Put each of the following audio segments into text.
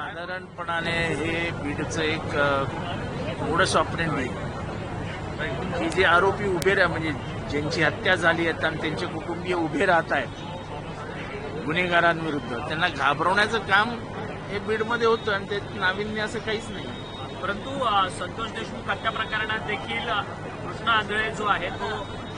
साधारणपणाने हे बीडचं एक modus operandi की जे आरोपी उभे म्हणजे ज्यांची हत्या झाली आहे आणि त्यांचे कुटुंबीय उभे राहत आहेत गुन्हेगारांविरुद्ध, त्यांना घाबरवण्याचं काम हे बीडमध्ये होतं आणि ते नाविन्य असं काहीच नाही. परंतु संतोष देशमुख हत्या प्रकरणात देखील कृष्णा आंधळे जो आहे तो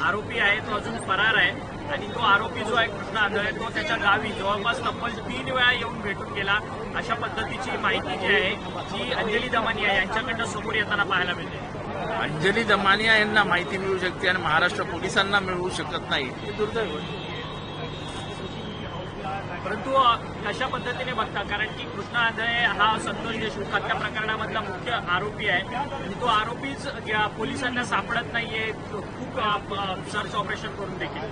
आरोपी आहे, तो अजून फरार आहे आणि तो आरोपी जो आहे कृष्णा आंधळे तो त्याच्या गावी जवळपास तब्बल 3 वेळा येऊन भेटून गेला, अशा पद्धतीची माहिती जी आहे ती अंजली दमानिया यांच्याकडनं समोर येताना पाहायला मिळते. अंजली दमानिया यांना माहिती मिळू शकते आणि महाराष्ट्र पोलिसांना मिळवू शकत नाही, हे दुर्दैव आहे. परंतु कशा पद्धतीने बघता, कारण की कृष्णा आंधळे हा संतोष देशमुख हत्या प्रकरणामधला मुख्य आरोपी आहे आणि तो आरोपीच पोलिसांना सापडत नाहीये खूप सर्च ऑपरेशन करून देखील.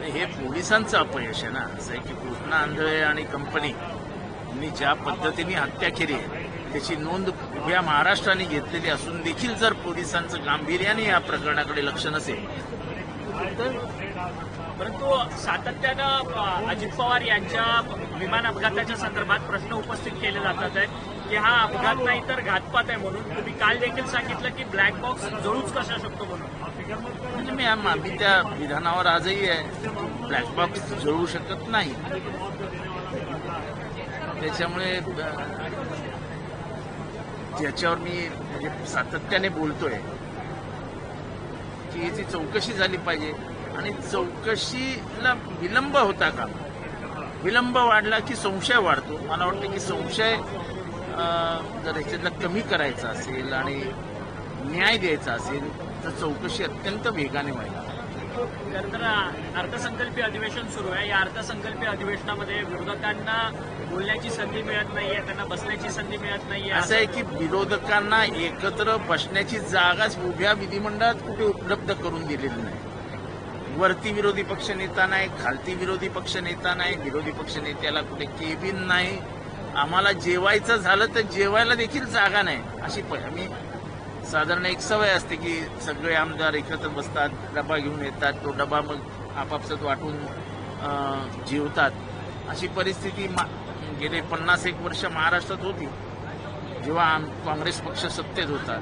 हे पोलिसांचं अपयश आहे ना. असं आहे की कृष्णा आंधळे आणि कंपनी यांनी ज्या पद्धतीने हत्या केली आहे त्याची नोंद उभ्या महाराष्ट्राने घेतलेली असून देखील जर पोलिसांचं गांभीर्याने या प्रकरणाकडे लक्ष नसेल तर. परंतु सातत्यानं अजित पवार यांच्या विमान अपघाताच्या संदर्भात प्रश्न उपस्थित केले जातात आहेत की हा अपघात नाही तर घातपात आहे म्हणून. तुम्ही काल देखील सांगितलं की ब्लॅक बॉक्स जळूच कसा शकतो म्हणून. म्हणजे आम्ही त्या विधानावर आजही आहे, ब्लॅक बॉक्स जळू शकत नाही. त्याच्यामुळे ज्याच्यावर मी म्हणजे सातत्याने बोलतोय की याची चौकशी झाली पाहिजे आणि चौकशीला विलंब होता का. विलंब वाढला की संशय वाढतो. मला वाटतं की संशय जर याच्यातला कमी करायचा असेल आणि न्याय द्यायचा असेल तर चौकशी अत्यंत वेगाने व्हायला. तर अर्थसंकल्पीय अधिवेशन सुरू आहे. या अर्थसंकल्पीय अधिवेशनामध्ये विरोधकांना बोलण्याची संधी मिळत नाहीये, त्यांना बसण्याची संधी मिळत नाहीये. असं आहे की विरोधकांना एकत्र बसण्याची जागाच उभ्या विधिमंडळात कुठे उपलब्ध करून दिलेली नाही. वरती विरोधी पक्ष नेता नाही, खालती विरोधी पक्ष नेता नाही, विरोधी पक्ष नेत्याला कुठे केबिन नाही. आम्हाला जेवायचं झालं तर जेवायला देखील जागा नाही. अशी आम्ही साधारण एक सवय असते की सगळे आमदार एकत्र बसतात, डबा घेऊन येतात, तो डबा मग आपापसात वाटून जेवतात. अशी परिस्थिती गेले 50-1 वर्ष महाराष्ट्रात होती जेव्हा काँग्रेस पक्ष सत्तेत होता.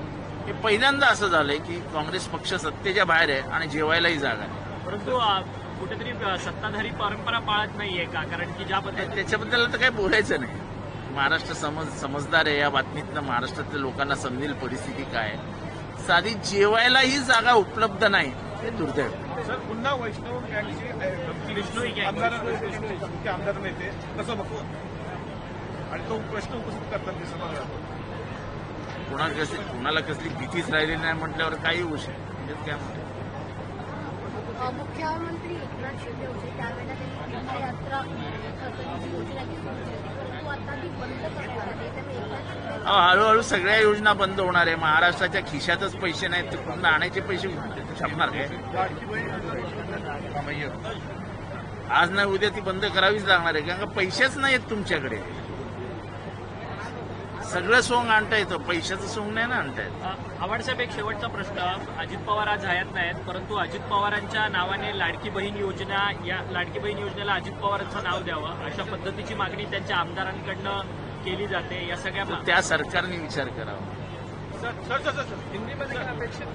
हे पहिल्यांदा असं झालंय की काँग्रेस पक्ष सत्तेच्या बाहेर आहे आणि जेवायलाही जागा आहे. परंतु कुठेतरी सत्ताधारी परंपरा पाळत नाहीये का, कारण की ज्या पद्धतीने त्याच्याबद्दल तर काही बोलायचं नाही. महाराष्ट्र समजदार आहे. या बातमीतनं महाराष्ट्रातल्या लोकांना समजेल परिस्थिती काय आहे. साधी जेवायलाही जागा उपलब्ध नाही, हे दुर्दैव. सर, पुन्हा वैष्णव गँगचे आमदार नेते कसं बघतो आणि तो प्रश्न उपस्थित करतात ते समाजात. कोणाला कसली भीतीच राहिली नाही म्हटल्यावर काही होऊ शकते. काय म्हणतो मुख्यमंत्री एकनाथ शिंदे होते त्यावेळेला त्यांनी तीर्थयात्रा करण्याची योजना केली होती, परंतु आता ती बंद करण्यात आली. त्यामुळे एकनाथ शिंदे हळूहळू सगळ्या योजना बंद होणार आहे. महाराष्ट्राच्या खिशातच पैसे नाहीत तर पुन्हा आणायचे पैसे छापणार काय. आज नाही उद्या ती बंद करावीच लागणार आहे, कारण का पैसेच नाहीत तुमच्याकडे. सगळं सोंग आणता येतं, पैशाचं सोंग नाही ना आणता येत. आव्हाडसाहेब, एक शेवटचा प्रश्न. अजित पवार आज हयात नाहीत, परंतु अजित पवारांच्या नावाने लाडकी बहीण योजना, या लाडकी बहीण योजनेला अजित पवारांचं नाव द्यावं अशा पद्धतीची मागणी त्यांच्या आमदारांकडनं केली जाते. या सगळ्या त्या सरकारने विचार करावा. सर हिंदीमध्ये अपेक्षित